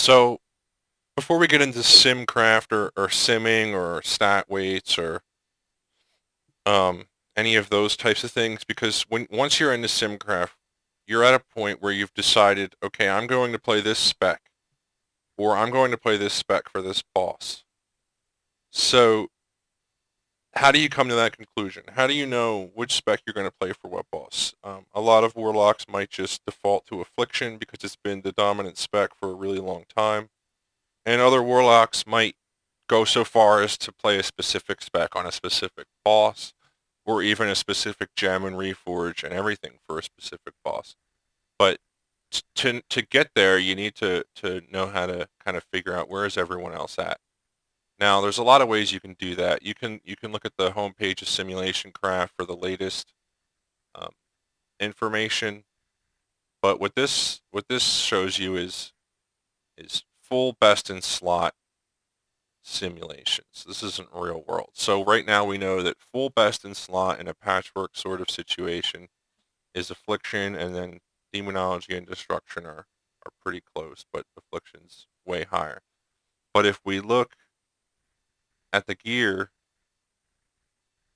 So before we get into SimCraft or simming or stat weights or um, any of those types of things, because once you're into SimCraft, you're at a point where you've decided, okay, I'm going to play this spec, or I'm going to play this spec for this boss. So how do you come to that conclusion? How do you know which spec you're going to play for what boss? A lot of warlocks might just default to Affliction because it's been the dominant spec for a really long time. And other warlocks might go so far as to play a specific spec on a specific boss, or even a specific gem and reforge and everything for a specific boss. But to get there, you need to know how to kind of figure out where is everyone else at. Now, there's a lot of ways you can do that. You can look at the homepage of Simulation Craft for the latest um, information. But what this shows you is full best in slot simulations. This isn't real world. So right now we know that full best in slot in a patchwork sort of situation is Affliction, and then Demonology and Destruction are pretty close, but Affliction's way higher. But if we look at the gear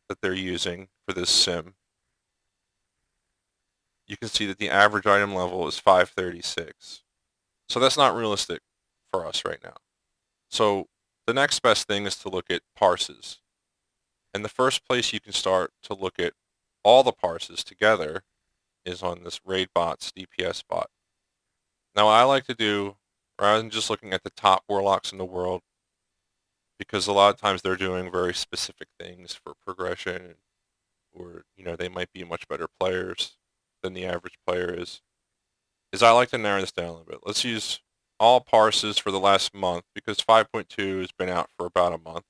that they're using for this sim, you can see that the average item level is 536. So that's not realistic for us right now. So the next best thing is to look at parses. And the first place you can start to look at all the parses together is on this RaidBot's DPS bot. Now, what I like to do, rather than just looking at the top warlocks in the world, because a lot of times they're doing very specific things for progression, or they might be much better players than the average player is I like to narrow this down a little bit. Let's use all parses for the last month because 5.2 has been out for about a month.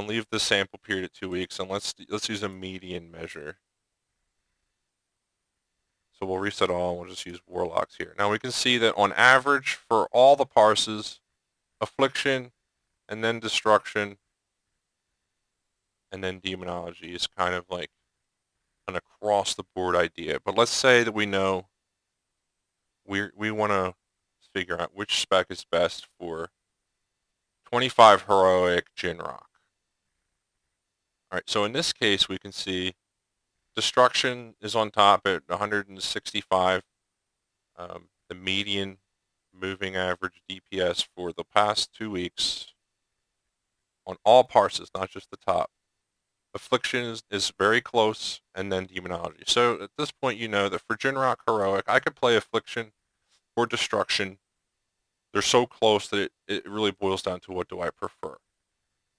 Leave the sample period at 2 weeks, and let's use a median measure. So we'll reset all, and we'll just use warlocks here. Now we can see that on average for all the parses, Affliction, and then Destruction, and then Demonology is kind of like an across-the-board idea. But let's say that we know we want to figure out which spec is best for 25 Heroic Jinrock. All right, so in this case, we can see Destruction is on top at 165. The median moving average DPS for the past 2 weeks on all parses, not just the top. Affliction is very close, and then Demonology. So at this point, you know that for Jinrock Heroic, I could play Affliction or Destruction. They're so close that it really boils down to what do I prefer.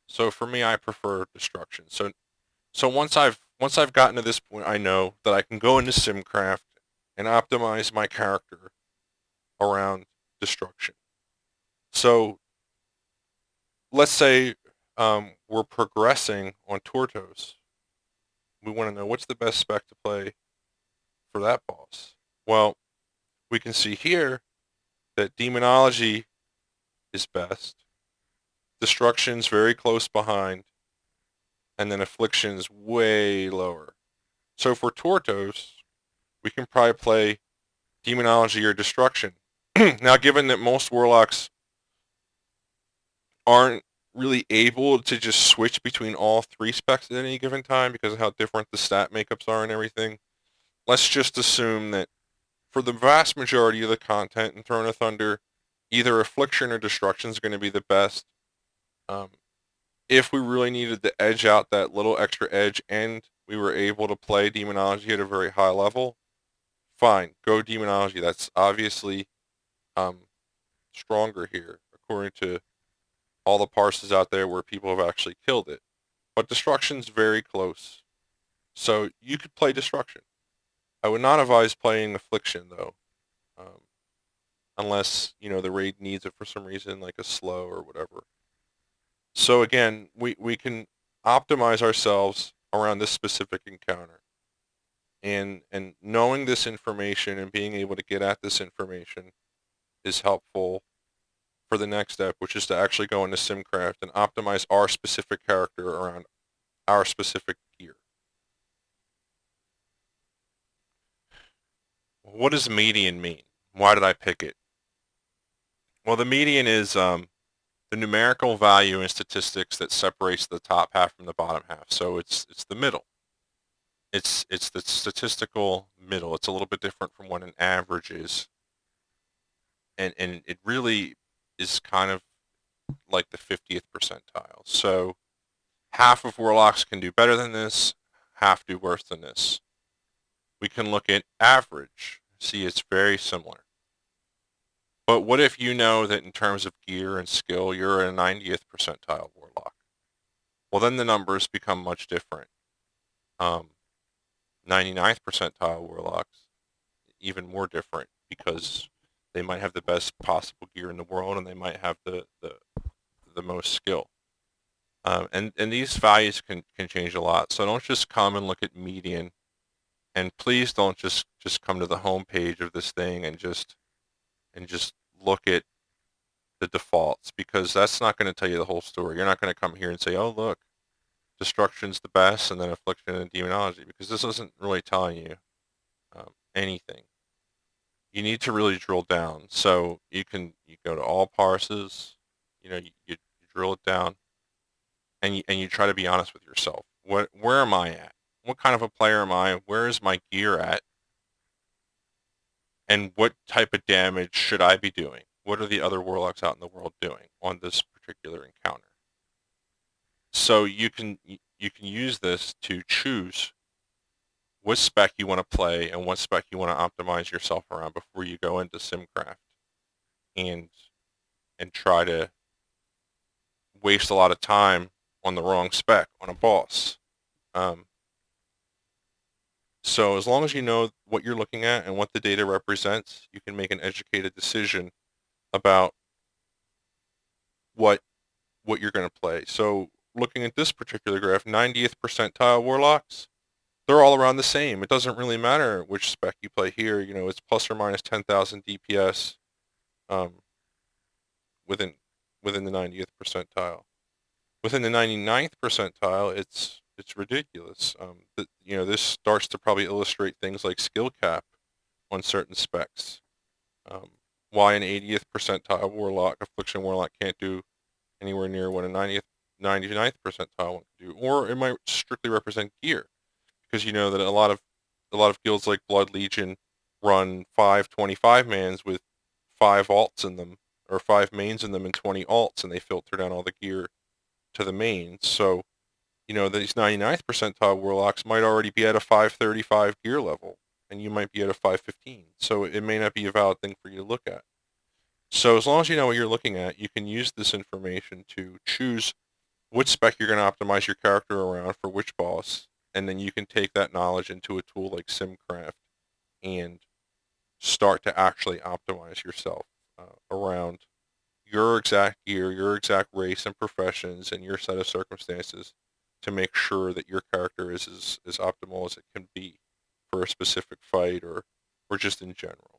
So for me, I prefer Destruction. So once I've gotten to this point, I know that I can go into SimCraft and optimize my character around Destruction. So let's say we're progressing on Tortos. We want to know what's the best spec to play for that boss. Well, we can see here that Demonology is best. Destruction's very close behind, and then Affliction's way lower. So for Tortos, we can probably play Demonology or Destruction. Now, given that most Warlocks aren't really able to just switch between all three specs at any given time because of how different the stat makeups are and everything, let's just assume that for the vast majority of the content in Throne of Thunder, either Affliction or Destruction is going to be the best. Um, if we really needed to edge out that little extra edge and we were able to play Demonology at a very high level, fine, go Demonology. That's obviously um, stronger here, according to all the parses out there where people have actually killed it. But Destruction's very close. So you could play Destruction. I would not advise playing Affliction, though. Um, unless, the raid needs it for some reason, like a slow or whatever. So again, we can optimize ourselves around this specific encounter. And knowing this information and being able to get at this information is helpful for the next step, which is to actually go into SimCraft and optimize our specific character around our specific gear. What does median mean? Why did I pick it? Well, the median is the numerical value in statistics that separates the top half from the bottom half. So it's the middle. It's the statistical middle. It's a little bit different from what an average is, and it really is kind of like the 50th percentile. So half of warlocks can do better than this, half do worse than this. We can look at average. See, it's very similar. But what if you know that in terms of gear and skill, you're a 90th percentile warlock? Well, then the numbers become much different. 99th percentile warlocks, even more different because they might have the best possible gear in the world and they might have the most skill. And these values can change a lot. So don't just come and look at median, and please don't just come to the home page of this thing and just look at the defaults, because that's not going to tell you the whole story. You're not going to come here and say, oh, look, destruction's the best and then affliction and demonology, because this isn't really telling you anything. You need to really drill down. So you go to all parses, you drill it down, and you try to be honest with yourself. Where am I at? What kind of a player am I? Where is my gear at? And what type of damage should I be doing? What are the other warlocks out in the world doing on this particular encounter? So you can use this to choose what spec you want to play and what spec you want to optimize yourself around before you go into SimCraft and try to waste a lot of time on the wrong spec on a boss. So as long as you know what you're looking at and what the data represents, you can make an educated decision about what you're going to play. So looking at this particular graph, 90th percentile warlocks, they're all around the same. It doesn't really matter which spec you play here. It's plus or minus 10,000 DPS within the 90th percentile. Within the 99th percentile, it's ridiculous. This starts to probably illustrate things like skill cap on certain specs. Why an 80th percentile warlock, affliction warlock, can't do anywhere near what a 99th percentile one can do, or it might strictly represent gear, because you know that a lot of guilds like Blood Legion run 5 25-mans with 5 alts in them, or 5 mains in them and 20 alts, and they filter down all the gear to the mains. So these 99th percentile warlocks might already be at a 535 gear level, and you might be at a 515. So it may not be a valid thing for you to look at. So as long as you know what you're looking at, you can use this information to choose which spec you're going to optimize your character around for which boss, and then you can take that knowledge into a tool like SimCraft and start to actually optimize yourself around your exact gear, your exact race and professions, and your set of circumstances to make sure that your character is as optimal as it can be for a specific fight or just in general.